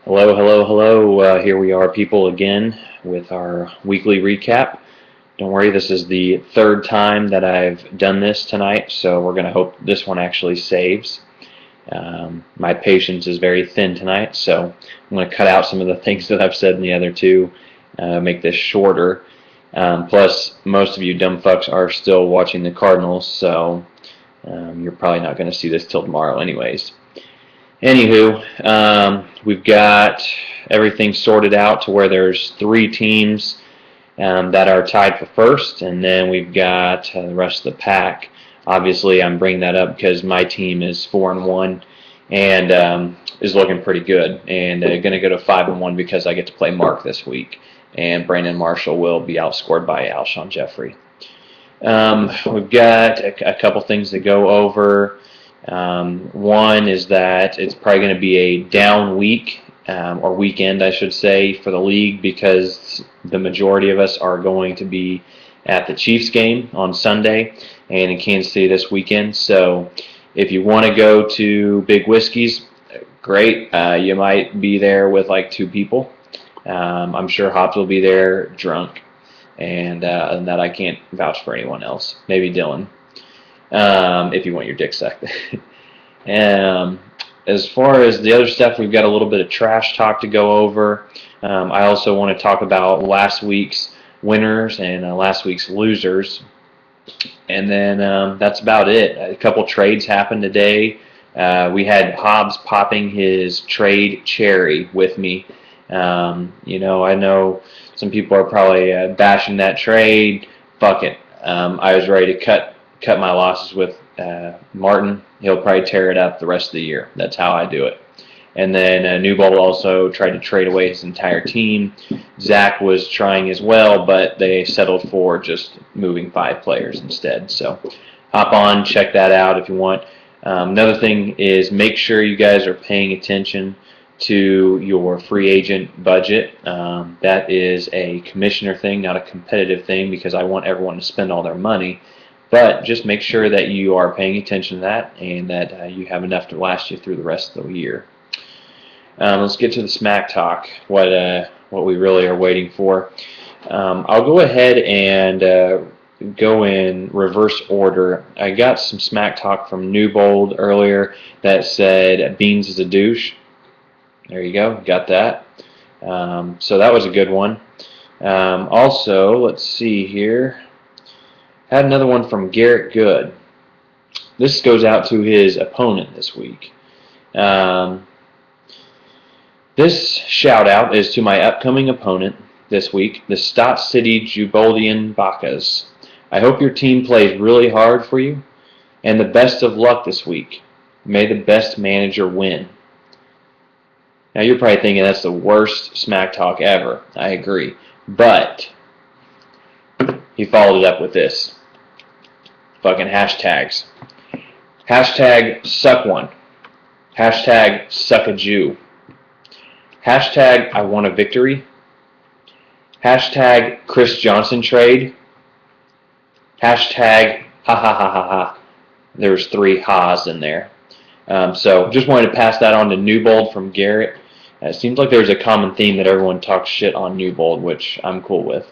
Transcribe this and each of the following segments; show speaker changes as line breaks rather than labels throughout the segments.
Hello, hello, hello. Here we are, people, again with our weekly recap. Don't worry, this is the third time that I've done this tonight, so we're going to hope this one actually saves. My patience is very thin tonight, so I'm going to cut out some of the things that I've said in the other two, make this shorter. Plus, most of you dumb fucks are still watching the Cardinals, so you're probably not going to see this till tomorrow, anyways. Anywho, we've got everything sorted out to where there's three teams that are tied for first, and then we've got the rest of the pack. Obviously, I'm bringing that up because my team is 4-1 and is looking pretty good, and going to go to 5-1 because I get to play Mark this week, and Brandon Marshall will be outscored by Alshon Jeffrey. We've got a couple things to go over. One is that it's probably going to be a down week, or weekend, I should say, for the league because the majority of us are going to be at the Chiefs game on Sunday and in Kansas City this weekend. So if you want to go to Big Whiskey's, great. You might be there with like two people. I'm sure Hobbs will be there drunk. And other than that, I can't vouch for anyone else. Maybe Dylan, if you want your dick sucked. As far as the other stuff, we've got a little bit of trash talk to go over. I also want to talk about last week's winners and last week's losers. And then that's about it. A couple trades happened today. We had Hobbs popping his trade cherry with me. I know some people are probably bashing that trade. Fuck it. I was ready to cut my losses with Martin. He'll probably tear it up the rest of the year. That's how I do it. And then Newbold also tried to trade away his entire team. Zach was trying as well, but they settled for just moving 5 players instead. So hop on, check that out if you want. Another thing is make sure you guys are paying attention to your free agent budget. That is a commissioner thing, not a competitive thing, because I want everyone to spend all their money. But just make sure that you are paying attention to that and that you have enough to last you through the rest of the year. Let's get to the smack talk, what we really are waiting for. I'll go ahead and go in reverse order. I got some smack talk from Newbold earlier that said Beans is a douche. There you go, got that. So that was a good one. Also, let's see here. Had another one from Garrett Good. This goes out to his opponent this week. This shout out is to my upcoming opponent this week, the Stott City Juboldian Bacas. I hope your team plays really hard for you, and the best of luck this week. May the best manager win. Now you're probably thinking that's the worst smack talk ever. I agree. But he followed it up with this. Fucking hashtags. Hashtag suck one. Hashtag suck a Jew. Hashtag I want a victory. Hashtag Chris Johnson trade. Hashtag ha ha ha ha ha. There's 3 ha's in there. So just wanted to pass that on to Newbold from Garrett. It seems like there's a common theme that everyone talks shit on Newbold, which I'm cool with.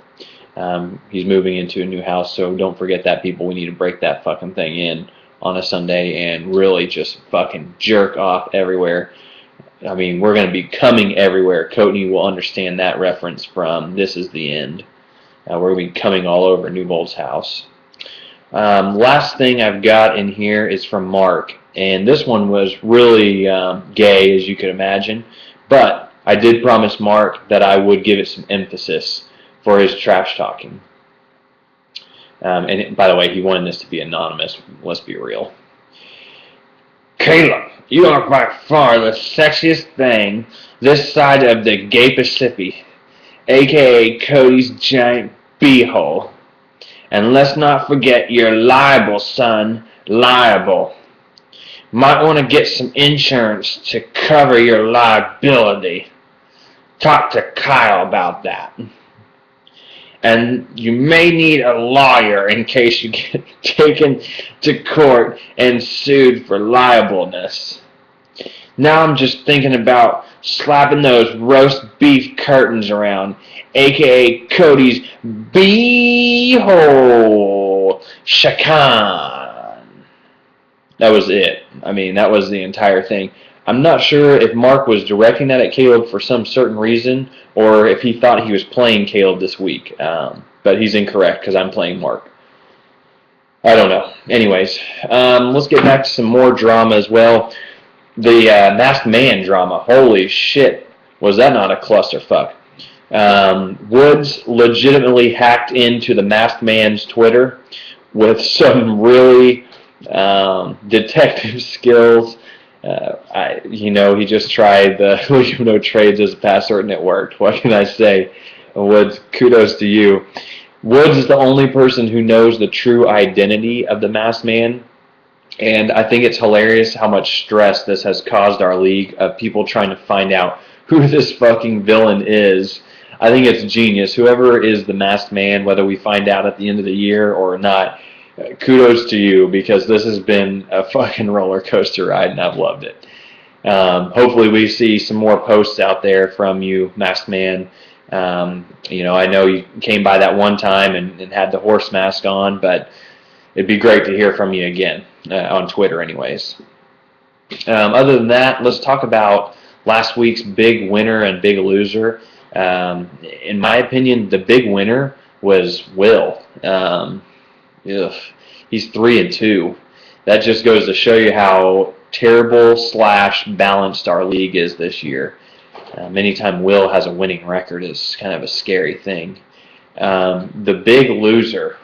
He's moving into a new house, so don't forget that, people. We need to break that fucking thing in on a Sunday and really just fucking jerk off everywhere. I mean, we're going to be coming everywhere. Courtney will understand that reference from This Is the End. We're going to be coming all over Newbold's house. Last thing I've got in here is from Mark, and this one was really gay, as you could imagine, but I did promise Mark that I would give it some emphasis for his trash talking. And by the way, he wanted this to be anonymous. Let's be real. Caleb, you are by far the sexiest thing this side of the gay Pacific, a.k.a. Cody's giant beehole. And let's not forget you're liable, son. Liable. Might want to get some insurance to cover your liability. Talk to Kyle about that. And you may need a lawyer in case you get taken to court and sued for liableness. Now I'm just thinking about slapping those roast beef curtains around, aka Cody's beehole shakan. That was it. I mean, that was the entire thing. I'm not sure if Mark was directing that at Caleb for some certain reason, or if he thought he was playing Caleb this week. But he's incorrect because I'm playing Mark. I don't know. Anyways, let's get back to some more drama as well. The Masked Man drama. Holy shit. Was that not a clusterfuck? Woods legitimately hacked into the Masked Man's Twitter with some really detective skills. He just tried the leave no trades as a password and it worked. What can I say? Woods, kudos to you. Woods is the only person who knows the true identity of the Masked Man. And I think it's hilarious how much stress this has caused our league of people trying to find out who this fucking villain is. I think it's genius. Whoever is the Masked Man, whether we find out at the end of the year or not, kudos to you because this has been a fucking roller coaster ride and I've loved it. Hopefully we see some more posts out there from you, Masked Man. I know you came by that one time and had the horse mask on, but it'd be great to hear from you again on Twitter anyways. Other than that, let's talk about last week's big winner and big loser. In my opinion, the big winner was Will. He's 3-2. That just goes to show you how terrible / balanced our league is this year. Anytime Will has a winning record is kind of a scary thing. The big loser,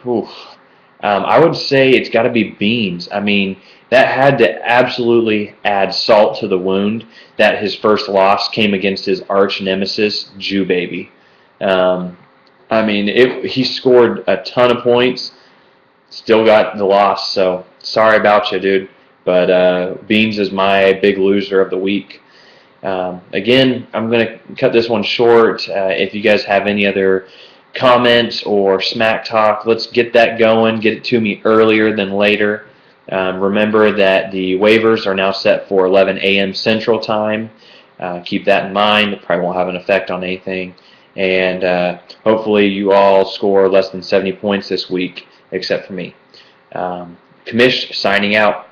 I would say it's got to be Beans. I mean, that had to absolutely add salt to the wound that his first loss came against his arch nemesis, Jew Baby. He scored a ton of points, still got the loss, so sorry about you, dude. But Beans is my big loser of the week. Again, I'm going to cut this one short. If you guys have any other comments or smack talk, let's get that going. Get it to me earlier than later. Remember that the waivers are now set for 11 a.m. Central Time. Keep that in mind. It probably won't have an effect on anything. And hopefully you all score less than 70 points this week, except for me. Kamish signing out.